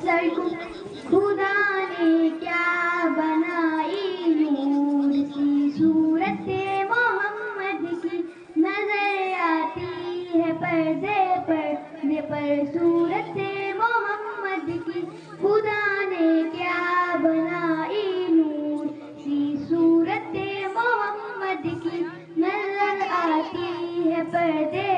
अस्सलामुअलैकुम। खुदा ने क्या बनाई नूर सी सूरत मोहम्मद की, नजर आती है पर्दे पर सूरत मोहम्मद की। खुदा ने क्या बनाई नूर सी सूरत मोहम्मद की, नजर आती है पर्दे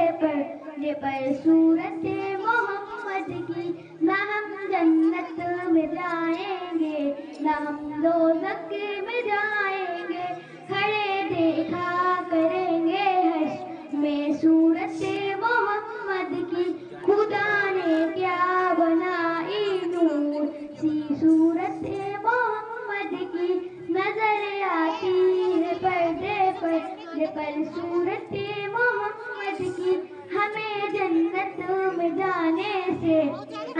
पर सूरत मोहम्मद की। ना हम जन्नत में जाएंगे ना हम दोज़ख में जाएंगे, खड़े देखा करेंगे हश्र में सूरत मोहम्मद की। खुदा ने क्या बनाई नूर सी सूरत मोहम्मद की, नजर आती है पर्दे पर सूरत मोहम्मद की। हमें जन्नत में जाने से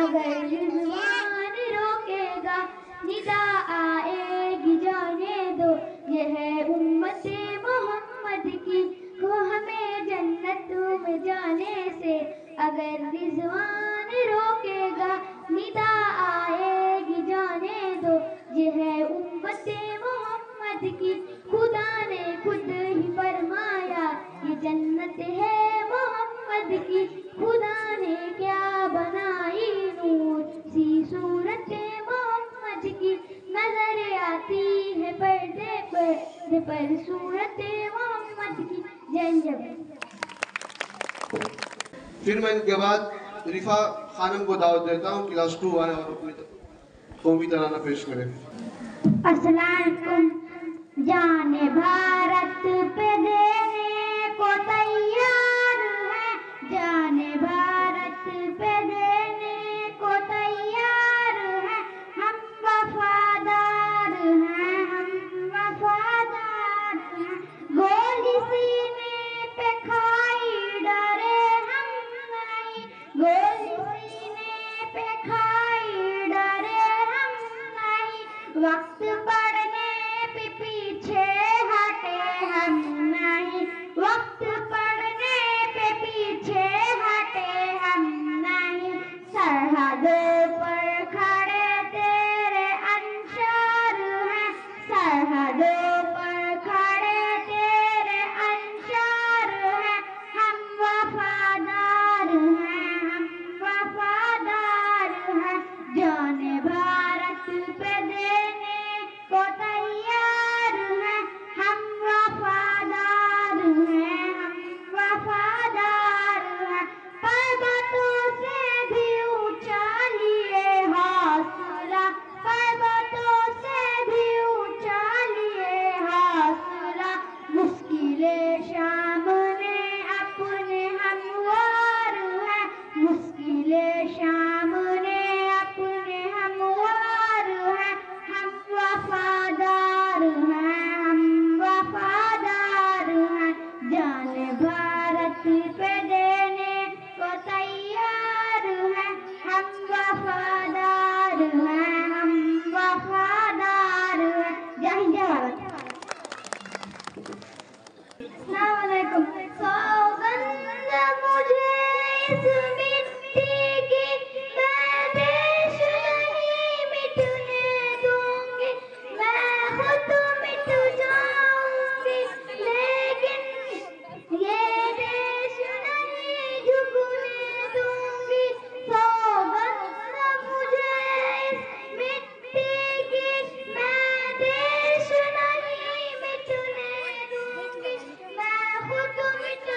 अगर रिज़वान रोकेगा, निदा आएगी जाने दो ये है उम्मत मोहम्मद की। को हमें जन्नत में जाने से अगर रिज़वान रोकेगा, निदा आएगी जाने दो ये है उम्मत मोहम्मद की। खुदा ने खुद ही फरमाया ये जन्नत है मोहम्मद की। खुदा ने क्या बनाई नूर सी सूरत मोहम्मद की, नजर आती है पर्दे पर सूरत मोहम्मद की। जय जय। फिर मैं इनके बाद रिफा खानम को दावत देता हूँ क्लास 2 आए और अपनी कौमी तराना पेश करें। अस्सलाम वालेकुम। जाने भारत पे देने को तैयार है, जाने भारत पे देने को तैयार है। हम वफादार हैं, हम वफादार हैं। गोली सीने पे खाई डरे हम नहीं, गोली सीने पे खाई डरे हम नहीं। वक्त पड़ने पे पीछे हटे हम नहीं, वक्त पड़ने पे पीछे हटे हम नहीं। सरहदों पर खड़े तेरे अंशार हैं, सरहदों पर खड़े तेरे अंशार हैं। हम वफादार हैं, हम वफादार हैं। जाने भारत पे देने को तैयार हैं, हम वफादार हैं, हम वफादार हैं। पर्वतों से भी ऊंचा लिए हौसला, पर्वतों से भी ऊंचा लिए हौसला। मुश्किलें सामने अपने हमवार हैं, मुश्किलें सामने अपने हमवार हैं। हम वफादार हैं, हम वफादार हैं। जाने भारत पे देने को तैयार हैं, हम वफादार हैं, हम वफादार हैं। जय भारत। अस्सलाम वालेकुम। सौगंध मुझे इस मिट्टी की, मैं देश नहीं मिटने दूंगी। मैं खुद मिट जाऊंगी लेकिन ये देश नहीं झुकने दूंगी। सौगंध मुझे इस मिट्टी की, मैं देश नहीं मिटने दूंगी। मैं खुद मिट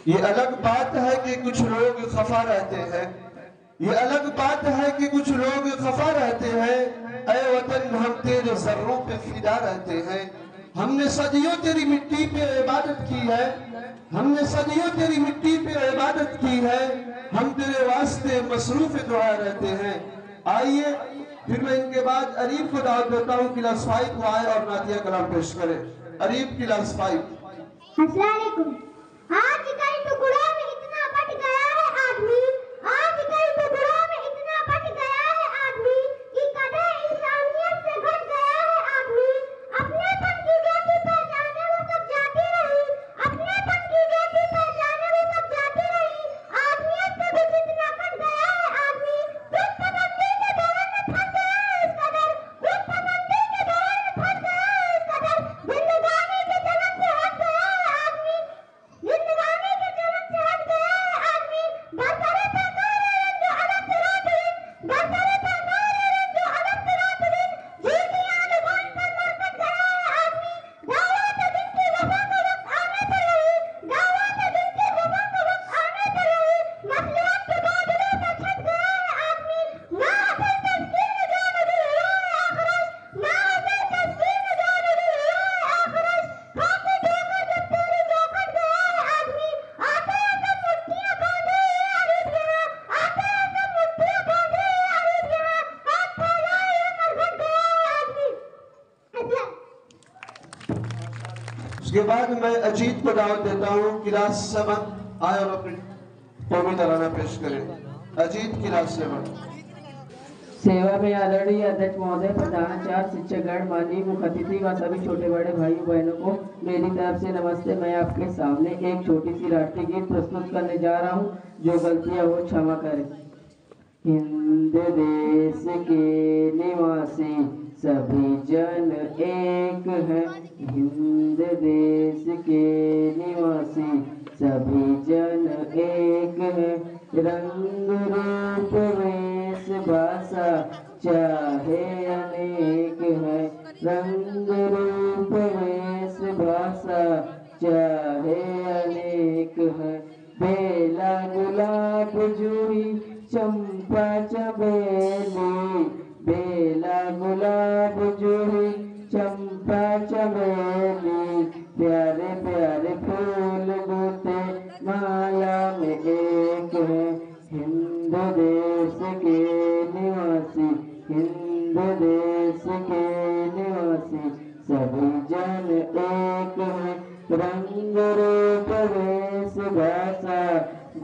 ये अलग बात है कि कुछ लोग खफा रहते हैं, ये अलग बात है कि कुछ लोग खफा रहते हैं। ऐ वतन हम तेरे जर्रों पे फिदा रहते हैं। हमने सदियों तेरी मिट्टी पे इबादत की है, हमने सदियों तेरी मिट्टी पे इबादत की है। हम तेरे वास्ते मसरूफ दुआ रहते हैं। आइए फिर मैं इनके बाद अरीब को दावत देता हूँ क्लास 5 को आए और नातिया कलाम पेश करे। अरीब क्लास 5। अस्सलाम वालेकुम। आजकल टुकड़ों में इतना बट गया है आदमी, आजकल टुकड़ों में इतना बट गया है आदमी कि कदर इंसानियत से घट गया है आदमी। अपनेपन की बेटी पहचाने वो सब जाती रही, अपनेपन की बेटी पहचाने वो सब जाती रही। आदमियत से कुछ इतना कट गया है आदमी, खुद पसंदी के दौर में फंस गया है इस कदर, खुद पसंदी के दौर में फंस गया है इस कदर। जिंदगानी के जन्म से हट गया है आदमी, जिंदगानी के जन्म से हट गया है आदमी। बरसरे पैकार है जो अलग से रात दिन, बरसरे पैकार है जो अलग से रात दिन। जी की आन बान पर मरकट गया है आदमी। दावत दिन की वफा का वक्त आने पर रही, दावत दिन की वफा का वक्त आने पर रही। मसलहत के बादलों से छट गया है आदमी। ना असल तस्कीन जान दिल रोए आखरश, ना असल तस्कीन जान दिल रोए आखरश। खाते ठोकर जब तेरी चौखट गया है आदमी। आते हैं सब मुट्ठियां बांधे अरीब यहाँ, आते हैं सब मुट्ठियां बांधे अरीब यहाँ। हाथ फैलाए मरघट गया है आदमी। उसके बाद मैं अजीत को दावत देता हूँ क्लास 7 आए और अपनी कौमी तराना पेश करें। अजीत क्लास 7। सेवा में आदरणीय अध्यक्ष महोदय, प्रधानाचार्य, शिक्षकगण, माननीय मुख्य अतिथि व सभी छोटे बड़े भाइयों बहनों को मेरी तरफ से नमस्ते। मैं आपके सामने एक छोटी सी राष्ट्रीय गीत प्रस्तुत करने जा रहा हूँ, जो गलतियाँ हो क्षमा करें। हिंद देश के निवासी सभी जन एक हैं, हिंद देश के निवासी सभी जन एक हैं। रंग रूप वेश भाषा चाहे अनेक है, रंग रूप वेश भाषा चाहे अनेक है। बेला गुलाब जूही चंपा चमेली, बेला गुलाब जूही चंपा चमेली। प्यारे प्यारे फूल बूटे माला में एक है। हिंद देश के निवासी, हिंद देश के निवासी सभी जन एक है। रंग रूप वेश भाषा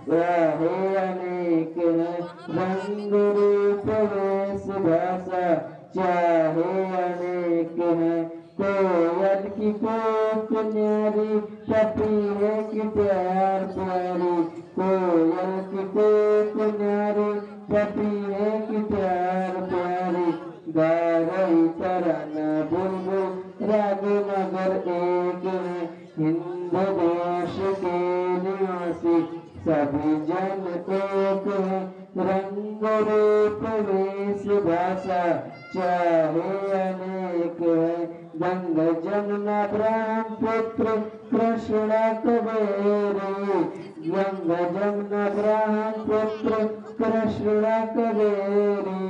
चाहे अनेक है, रंग रूप वेश भाषा चाहे अनेक है। कोयल की कोक न्यारी, पपीहे की प्यार प्यारी, कोयल की कोक न्यारी, पपीहे की प्यार प्यारी। गा रही तराना बुलबुल राग मगर एक है। हिंद देश के निवासी सभी जन एक है। रंग रूप वेश भाषा चाहे अनेक है। गंगा जमुना ब्रह्मपुत्र कृष्णा कावेरी, गंगा जमुना ब्रह्मपुत्र कृष्णा कावेरी।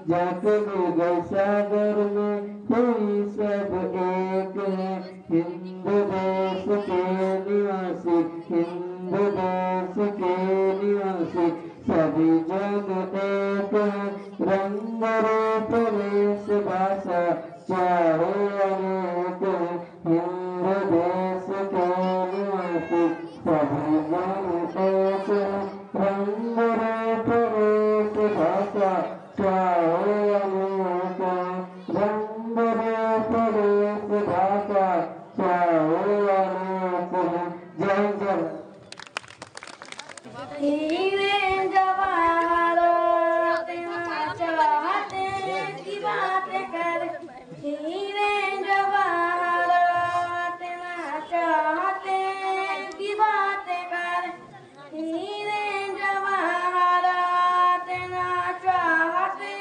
जाके मिल गए सागर में कोई सब एक है। हिंद देश के निवासी, हिंद देश के निवासी सभी जन एक है। रंग रूप वेश भाषा चाहे अनेक है। हिंद देश के निवासी सभी जन एक है। रंग रूप वेश भाषा चाहे अनेक है। रंग रूप वेश भाषा चाहे अनेक है। जय जय। हीरे जवाहरों चाहते की बात कर, हीरे जवाहरों चाहते की बात कर, हीरे जवाहरों चाहते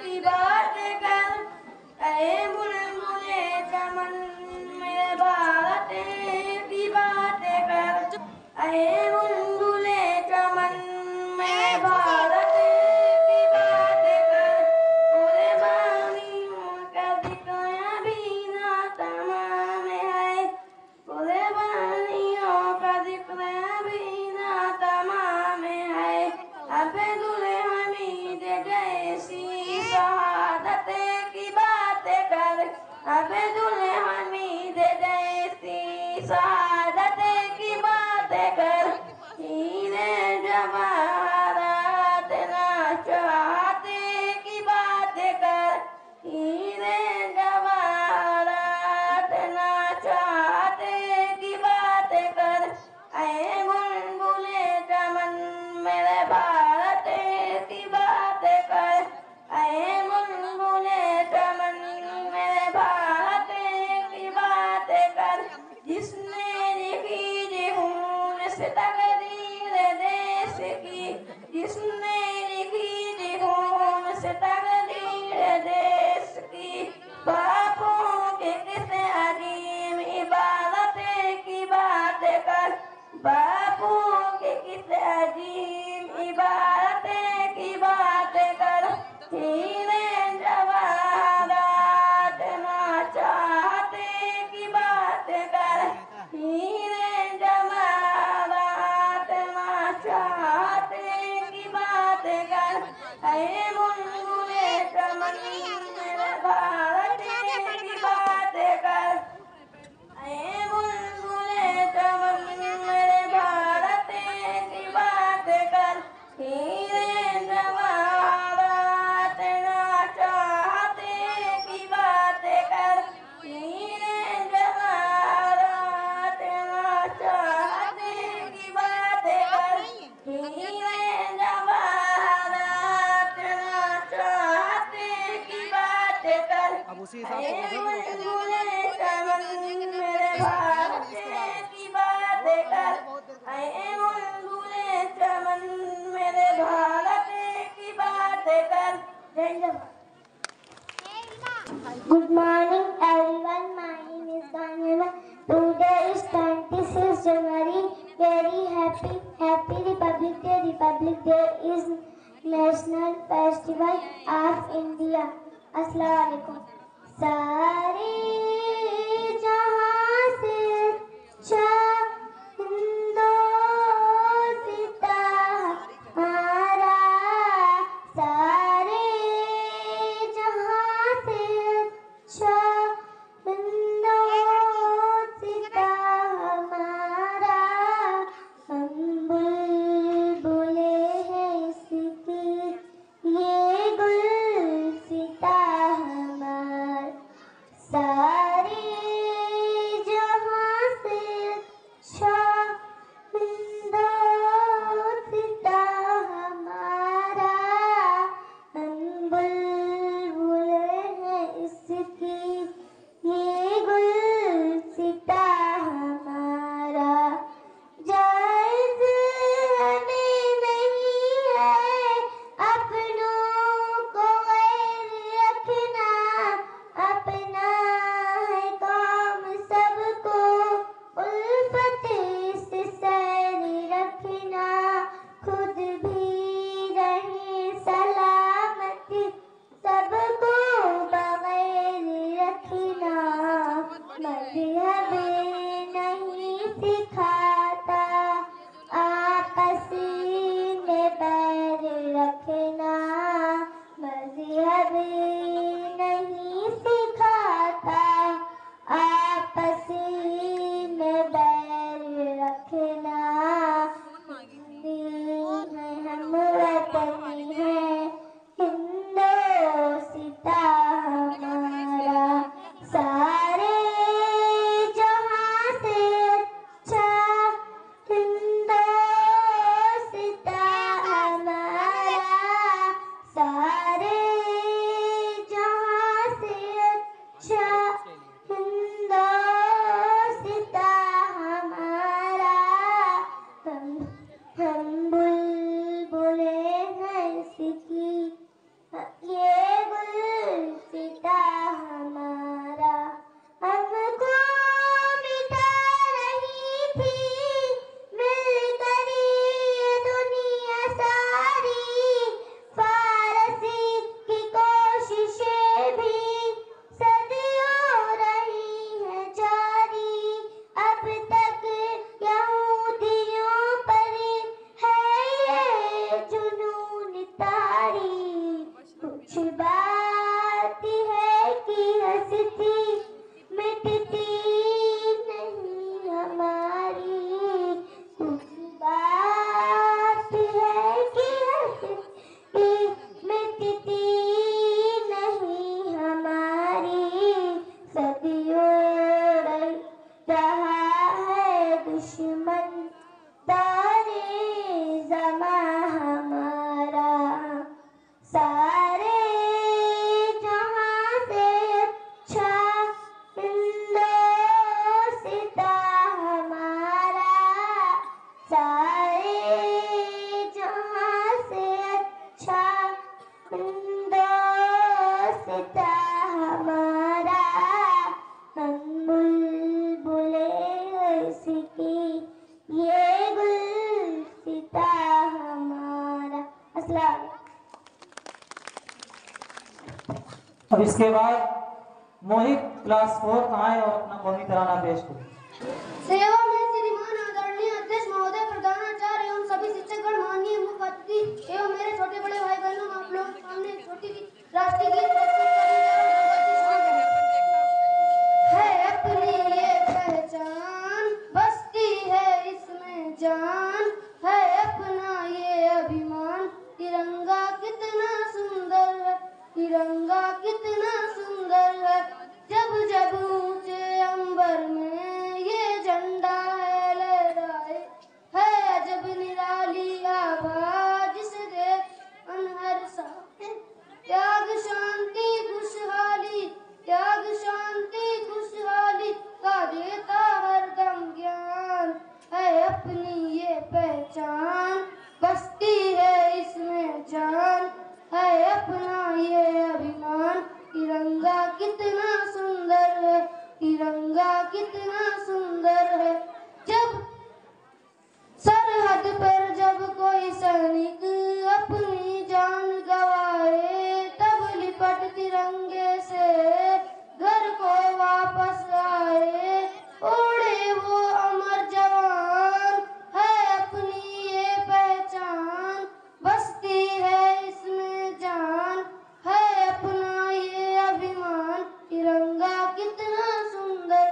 की बात कर। ऐ बुलबुले चमन में भारत की बात कर, ऐ जवाहरात नाचते की बात कर, हीरे जवाहरात नाचते की बात कर, ऐ बुलबुले चमन मेरे भारत की बात कर, ऐ बुलबुले चमन मेरे भारत की बात कर, जिसने लिखी जुनून से तकदीर देश की, जिसने लिखी जुनून से तकदीर देश की, बापों के किस अजीम इबादत की बात कर, बापों के किस अजीम इबादत की बात कर, हीरे जवाहरात नाचते की बात कर, हीरे जवाहरात नाचते की बात कर, ऐ बुलबुले चमन मेरे भारत की बात कर, ऐ बुलबुले चमन मेरे भारत की बात कर, हीरे जवाहरात नाचते की बात कर, हीरे जवाहरात नाचते की बात कर, हीरे जवाहरात नाचते की बात कर, ऐ बुलबुले चमन मेरे भारत की बात कर, ऐ बुलबुले चमन मेरे भारत की बात कर। जय जवान। Good morning everyone, my name is Ganjana. Today is 26 January. Very happy Republic Day. Republic Day is National Festival of India. Assalamu alaikum. सारे जहां से चंदोसिता हमारा, सारे जहां से चंदोसिता हमारा, हम बुलबुले हैं इसकी ये गुलसिता हमारा, सारे जहां से अब इसके बाद मोहित क्लास 4 आए और अपना कौमी तराना पेश करें। सेवा में श्रीमान आदरणीय अध्यक्ष महोदय, प्रधानाचार्य एवं सभी शिक्षकगण, माननीय मुख्य अतिथि एवं मेरे छोटे बड़े भाई बहनों, आप लोगों के सामने एक छोटी सी राष्ट्रीय गीत है। अपनी ये पहचान, बसती है इसमें जान, है अपना ये अभिमान, तिरंगा कितना सुंदर है, तिरंगा कितना सुंदर है। जब जब ऊंचे अंबर में ये झंडा है लहराए, है अजब निराली आभा जिसे देख अनहर साए। त्याग शांति खुशहाली, त्याग शांति खुशहाली का देता हरदम ज्ञान, है अपनी ये पहचान, बसती है इसमें जान, है अपना ये अभिमान, तिरंगा कितना सुंदर है, तिरंगा कितना सुंदर है। जब सरहद पर जब कोई सैनिक अपनी जान गवाए, तब लिपट तिरंगे से घर को वापस आए। उड़े वो अमर जवान, है अपनी ये पहचान, बसती है इसमें जान, है अपना ये अभिमान, तिरंगा कितना सुंदर,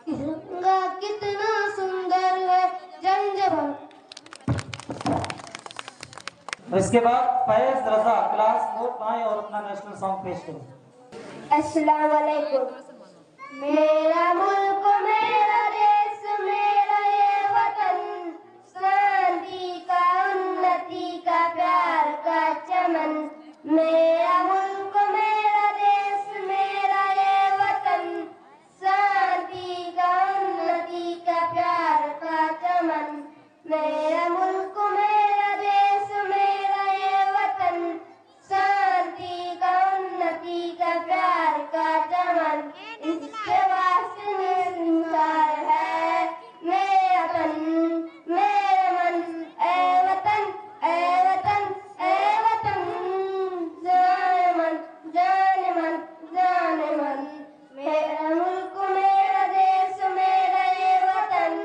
तिरंगा कितना सुंदर है। जय जय भारत। इसके बाद फैज रजा क्लास 4 आए और अपना नेशनल सॉन्ग पेश करें। अस्सलाम वालेकुम। मेरा मुल्क मेरा देश मेरा ये वतन, शांति का उन्नति का प्यार का चमन। मेरा मुल्क मेरा देश मेरा ये वतन, शांति का उन्नति का प्यार का चमन। मेरा मुल्क मेरा देश मेरा ये वतन, शांति का उन्नति का प्यार का चमन। इसके वास्ते में सिंगार है मेरा तन मेरा मन, ए वतन ए वतन ए वतन, जाने मन जाने मन जाने मन। मेरा मुल्क मेरा देश मेरा ये वतन,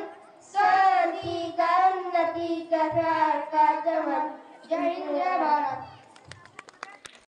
शांति का उन्नति का प्यार का चमन। जय हिंद जय भारत।